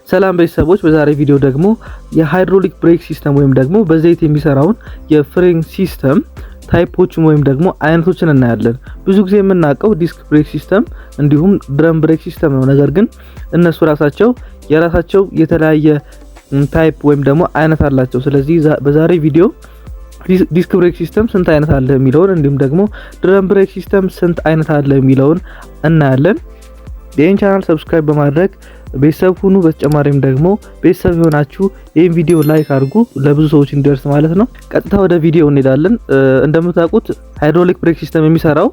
ሰላም ቤተሰቦች፣ በዛሬ ቪዲዮ ደግሞ የሃይድሮሊክ ብሬክ ሲስተም ወይም ደግሞ በዘይት የሚሰራውን የፍሬን ሲስተም ታይፖችን ወይም ደግሞ አይነቶችን እናያለን። ብዙ ጊዜ የምናውቀው ዲስክ ብሬክ ሲስተም እንዲሁም ድረም ብሬክ ሲስተም ነው። ነገር ግን እነሱ የራሳቸው የተለያየ ታይፕ ወይም ደግሞ አይነት አላቸው። ስለዚህ በዛሬ ቪዲዮ ዲስክ ብሬክ ሲስተም ስንት አይነት አለ የሚለውን እንዲሁም ደግሞ ድረም ብሬክ ሲስተም ስንት አይነት አለ የሚለውን እናያለን። ይህን ቻናል ሰብስክራይብ በማድረግ ቤተሰብ ሁኑ። በተጨማሪም ደግሞ ቤተሰብ የሆናችሁ ይህን ቪዲዮ ላይክ አድርጉ፣ ለብዙ ሰዎች እንዲደርስ ማለት ነው። ቀጥታ ወደ ቪዲዮ እንሄዳለን። እንደምታውቁት ሃይድሮሊክ ብሬክ ሲስተም የሚሰራው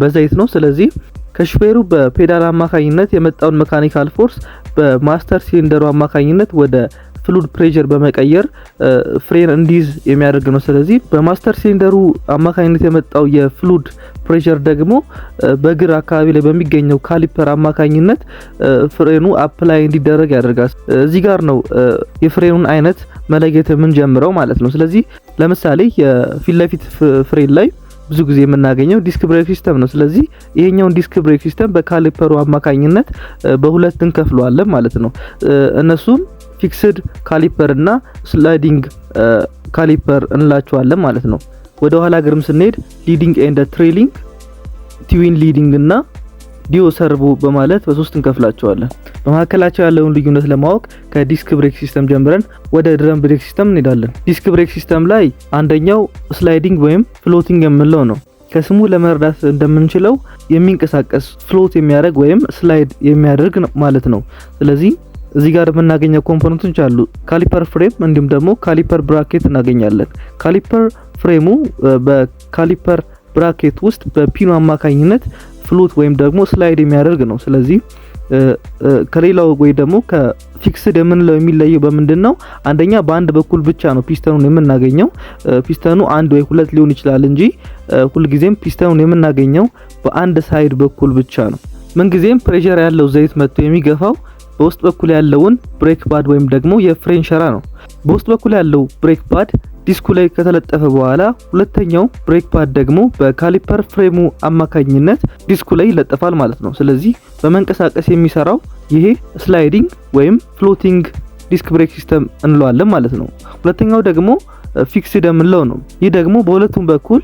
በዘይት ነው። ስለዚህ ከሹፌሩ በፔዳል አማካኝነት የመጣውን ሜካኒካል ፎርስ በማስተር ሲሊንደሩ አማካኝነት ወደ ፍሉድ ፕሬሸር በመቀየር ፍሬን እንዲይዝ የሚያደርግ ነው። ስለዚህ በማስተር ሲሊንደሩ አማካኝነት የመጣው የፍሉድ ፕሬሸር ደግሞ በእግር አካባቢ ላይ በሚገኘው ካሊፐር አማካኝነት ፍሬኑ አፕላይ እንዲደረግ ያደርጋል። እዚህ ጋር ነው የፍሬኑን አይነት መለየት የምንጀምረው ማለት ነው። ስለዚህ ለምሳሌ የፊት ለፊት ፍሬን ላይ ብዙ ጊዜ የምናገኘው ዲስክ ብሬክ ሲስተም ነው። ስለዚህ ይሄኛውን ዲስክ ብሬክ ሲስተም በካሊፐሩ አማካኝነት በሁለት እንከፍለዋለን ማለት ነው። እነሱም ፊክስድ ካሊፐር እና ስላይዲንግ ካሊፐር እንላቸዋለን ማለት ነው። ወደ ኋላ ግርም ስንሄድ ሊዲንግ ኤንድ ትሬሊንግ፣ ትዊን ሊዲንግ እና ዲዮ ሰርቮ በማለት በሶስት እንከፍላቸዋለን። በመካከላቸው ያለውን ልዩነት ለማወቅ ከዲስክ ብሬክ ሲስተም ጀምረን ወደ ድረም ብሬክ ሲስተም እንሄዳለን። ዲስክ ብሬክ ሲስተም ላይ አንደኛው ስላይዲንግ ወይም ፍሎቲንግ የምንለው ነው። ከስሙ ለመረዳት እንደምንችለው የሚንቀሳቀስ ፍሎት የሚያደርግ ወይም ስላይድ የሚያደርግ ማለት ነው። ስለዚህ እዚህ ጋር የምናገኘው ኮምፖነንቶች አሉ። ካሊፐር ፍሬም እንዲሁም ደግሞ ካሊፐር ብራኬት እናገኛለን። ካሊፐር ፍሬሙ በካሊፐር ብራኬት ውስጥ በፒኑ አማካኝነት ፍሎት ወይም ደግሞ ስላይድ የሚያደርግ ነው። ስለዚህ ከሌላው ወይ ደግሞ ከፊክስድ የምንለው የሚለየው በምንድን ነው? አንደኛ በአንድ በኩል ብቻ ነው ፒስተኑን የምናገኘው። ፒስተኑ አንድ ወይ ሁለት ሊሆን ይችላል እንጂ ሁልጊዜም ፒስተኑን የምናገኘው በአንድ ሳይድ በኩል ብቻ ነው። ምንጊዜም ፕሬሸር ያለው ዘይት መጥቶ የሚገፋው በውስጥ በኩል ያለውን ብሬክ ፓድ ወይም ደግሞ የፍሬን ሸራ ነው። በውስጥ በኩል ያለው ብሬክ ፓድ ዲስኩ ላይ ከተለጠፈ በኋላ ሁለተኛው ብሬክ ፓድ ደግሞ በካሊፐር ፍሬሙ አማካኝነት ዲስኩ ላይ ይለጠፋል ማለት ነው። ስለዚህ በመንቀሳቀስ የሚሰራው ይሄ ስላይዲንግ ወይም ፍሎቲንግ ዲስክ ብሬክ ሲስተም እንለዋለን ማለት ነው። ሁለተኛው ደግሞ ፊክስድ የምንለው ነው። ይህ ደግሞ በሁለቱም በኩል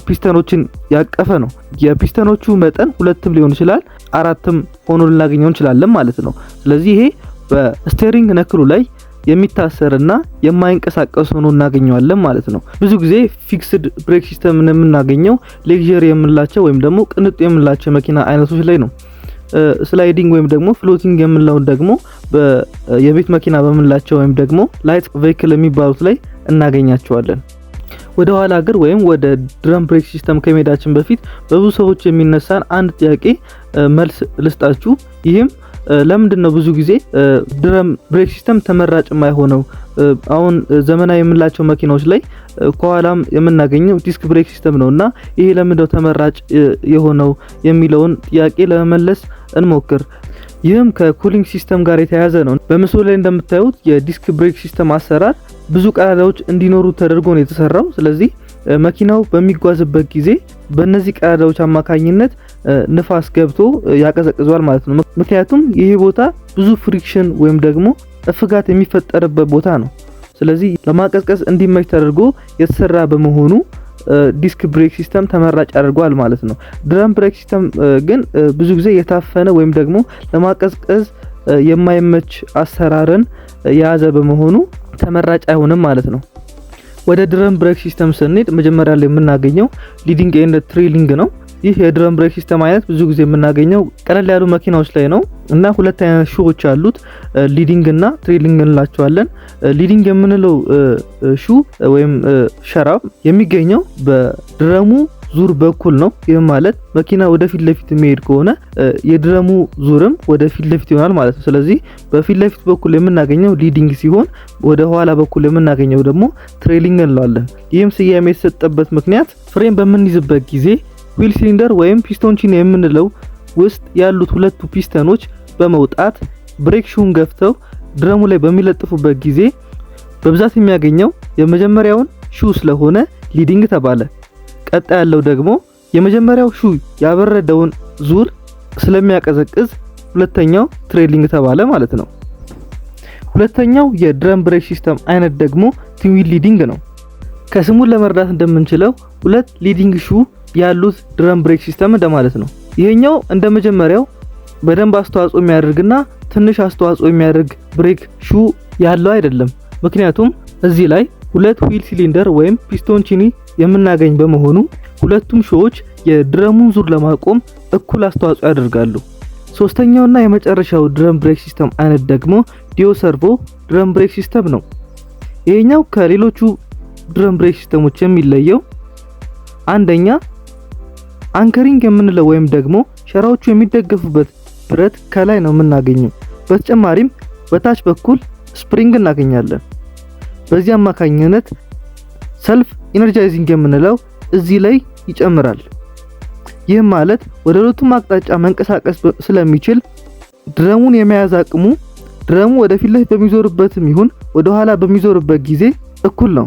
ፒስተኖችን ያቀፈ ነው። የፒስተኖቹ መጠን ሁለትም ሊሆን ይችላል፣ አራትም ሆኖ ልናገኘው እንችላለን ማለት ነው። ስለዚህ ይሄ በስቴሪንግ ነክሉ ላይ የሚታሰርና የማይንቀሳቀስ ሆኖ እናገኘዋለን ማለት ነው። ብዙ ጊዜ ፊክስድ ብሬክ ሲስተምን የምናገኘው ሌክዠሪ የምንላቸው ወይም ደግሞ ቅንጡ የምንላቸው መኪና አይነቶች ላይ ነው። ስላይዲንግ ወይም ደግሞ ፍሎቲንግ የምንለውን ደግሞ የቤት መኪና በምንላቸው ወይም ደግሞ ላይት ቬሂክል የሚባሉት ላይ እናገኛቸዋለን። ወደ ኋላ እግር ወይም ወደ ድረም ብሬክ ሲስተም ከመሄዳችን በፊት በብዙ ሰዎች የሚነሳን አንድ ጥያቄ መልስ ልስጣችሁ። ይህም ለምንድን ነው ብዙ ጊዜ ድረም ብሬክ ሲስተም ተመራጭ የማይሆነው? አሁን ዘመናዊ የምንላቸው መኪናዎች ላይ ከኋላም የምናገኘው ዲስክ ብሬክ ሲስተም ነውና ይሄ ለምንድን ነው ተመራጭ የሆነው የሚለውን ጥያቄ ለመመለስ እንሞክር። ይህም ከኩሊንግ ሲስተም ጋር የተያያዘ ነው። በምስሉ ላይ እንደምታዩት የዲስክ ብሬክ ሲስተም አሰራር ብዙ ቀዳዳዎች እንዲኖሩ ተደርጎ ነው የተሰራው። ስለዚህ መኪናው በሚጓዝበት ጊዜ በእነዚህ ቀዳዳዎች አማካኝነት ንፋስ ገብቶ ያቀዘቅዟል ማለት ነው። ምክንያቱም ይሄ ቦታ ብዙ ፍሪክሽን ወይም ደግሞ እፍጋት የሚፈጠርበት ቦታ ነው። ስለዚህ ለማቀዝቀዝ እንዲመች ተደርጎ የተሰራ በመሆኑ ዲስክ ብሬክ ሲስተም ተመራጭ ያደርገዋል ማለት ነው። ድረም ብሬክ ሲስተም ግን ብዙ ጊዜ የታፈነ ወይም ደግሞ ለማቀዝቀዝ የማይመች አሰራርን የያዘ በመሆኑ ተመራጭ አይሆንም ማለት ነው። ወደ ድረም ብሬክ ሲስተም ስንሄድ መጀመሪያ ላይ የምናገኘው ሊዲንግ ኤንድ ትሬሊንግ ነው። ይህ የድረም ብሬክ ሲስተም አይነት ብዙ ጊዜ የምናገኘው ቀለል ያሉ መኪናዎች ላይ ነው እና ሁለት አይነት ሹዎች አሉት፣ ሊዲንግ እና ትሬሊንግ እንላቸዋለን። ሊዲንግ የምንለው ሹ ወይም ሸራ የሚገኘው በድረሙ ዙር በኩል ነው። ይህ ማለት መኪና ወደ ፊት ለፊት የሚሄድ ከሆነ የድረሙ ዙርም ወደ ፊት ለፊት ይሆናል ማለት ነው። ስለዚህ በፊት ለፊት በኩል የምናገኘው ሊዲንግ ሲሆን ወደ ኋላ በኩል የምናገኘው ደግሞ ትሬሊንግ እንለዋለን። ይህም ስያሜ የተሰጠበት ምክንያት ፍሬም በምንይዝበት ጊዜ ዊል ሲሊንደር ወይም ፒስቶን ቺን የምንለው ውስጥ ያሉት ሁለቱ ፒስተኖች በመውጣት ብሬክ ሹን ገፍተው ድረሙ ላይ በሚለጥፉበት ጊዜ በብዛት የሚያገኘው የመጀመሪያውን ሹ ስለሆነ ሊዲንግ ተባለ። ቀጣይ ያለው ደግሞ የመጀመሪያው ሹ ያበረደውን ዙር ስለሚያቀዘቅዝ ሁለተኛው ትሬሊንግ ተባለ ማለት ነው። ሁለተኛው የድረም ብሬክ ሲስተም አይነት ደግሞ ትዊን ሊዲንግ ነው። ከስሙ ለመረዳት እንደምንችለው ሁለት ሊዲንግ ሹ ያሉት ድረም ብሬክ ሲስተም እንደማለት ነው። ይሄኛው እንደመጀመሪያው በደንብ አስተዋጽኦ የሚያደርግና ትንሽ አስተዋጽኦ የሚያደርግ ብሬክ ሹ ያለው አይደለም። ምክንያቱም እዚህ ላይ ሁለት ዊል ሲሊንደር ወይም ፒስቶን ቺኒ የምናገኝ በመሆኑ ሁለቱም ሾዎች የድረሙን ዙር ለማቆም እኩል አስተዋጽኦ ያደርጋሉ። ሶስተኛውና የመጨረሻው ድረም ብሬክ ሲስተም አይነት ደግሞ ዲዮ ሰርቮ ድረም ብሬክ ሲስተም ነው። ይሄኛው ከሌሎቹ ድረም ብሬክ ሲስተሞች የሚለየው አንደኛ አንከሪንግ የምንለው ወይም ደግሞ ሸራዎቹ የሚደገፉበት ብረት ከላይ ነው የምናገኘው። በተጨማሪም በታች በኩል ስፕሪንግ እናገኛለን። በዚህ አማካኝነት ሰልፍ ኢነርጃይዚንግ የምንለው እዚህ ላይ ይጨምራል። ይህም ማለት ወደ ሁለቱም አቅጣጫ መንቀሳቀስ ስለሚችል ድረሙን የመያዝ አቅሙ ድረሙ ወደፊት ለፊት በሚዞርበትም ይሁን ወደ ኋላ በሚዞርበት ጊዜ እኩል ነው።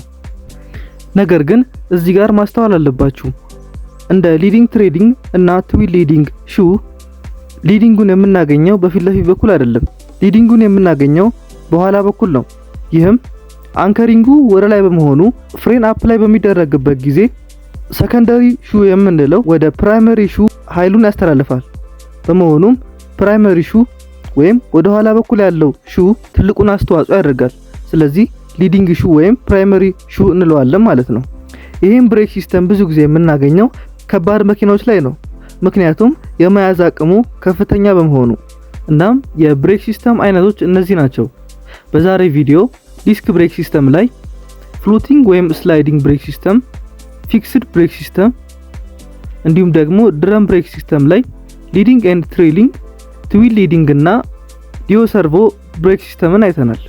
ነገር ግን እዚህ ጋር ማስተዋል አለባችሁ። እንደ ሊዲንግ ትሬዲንግ እና ትዊን ሊዲንግ ሹ ሊዲንጉን የምናገኘው በፊት ለፊት በኩል አይደለም። ሊዲንጉን የምናገኘው በኋላ በኩል ነው። ይህም አንከሪንጉ ወደ ላይ በመሆኑ ፍሬን አፕ ላይ በሚደረግበት ጊዜ ሰከንደሪ ሹ የምንለው ወደ ፕራይመሪ ሹ ኃይሉን ያስተላልፋል። በመሆኑም ፕራይመሪ ሹ ወይም ወደ ኋላ በኩል ያለው ሹ ትልቁን አስተዋጽኦ ያደርጋል። ስለዚህ ሊዲንግ ሹ ወይም ፕራይመሪ ሹ እንለዋለን ማለት ነው። ይህም ብሬክ ሲስተም ብዙ ጊዜ የምናገኘው ከባድ መኪናዎች ላይ ነው። ምክንያቱም የመያዝ አቅሙ ከፍተኛ በመሆኑ። እናም የብሬክ ሲስተም አይነቶች እነዚህ ናቸው። በዛሬ ቪዲዮ ዲስክ ብሬክ ሲስተም ላይ ፍሎቲንግ ወይም ስላይዲንግ ብሬክ ሲስተም፣ ፊክስድ ብሬክ ሲስተም እንዲሁም ደግሞ ድረም ብሬክ ሲስተም ላይ ሊዲንግ ኤንድ ትሬሊንግ፣ ትዊን ሊዲንግ እና ዲዮ ሰርቮ ብሬክ ሲስተምን አይተናል።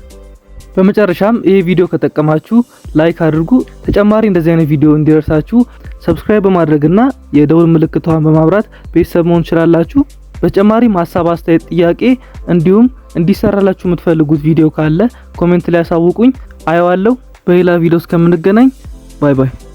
በመጨረሻም ይሄ ቪዲዮ ከጠቀማችሁ ላይክ አድርጉ። ተጨማሪ እንደዚህ አይነት ቪዲዮ እንዲደርሳችሁ ሰብስክራይብ በማድረግና የደውል ምልክቷን በማብራት ቤተሰብ መሆን ትችላላችሁ። በተጨማሪም ሀሳብ፣ አስተያየት፣ ጥያቄ እንዲሁም እንዲሰራላችሁ የምትፈልጉት ቪዲዮ ካለ ኮሜንት ላይ አሳውቁኝ፣ አየዋለሁ። በሌላ ቪዲዮ እስከምንገናኝ ባይ ባይ።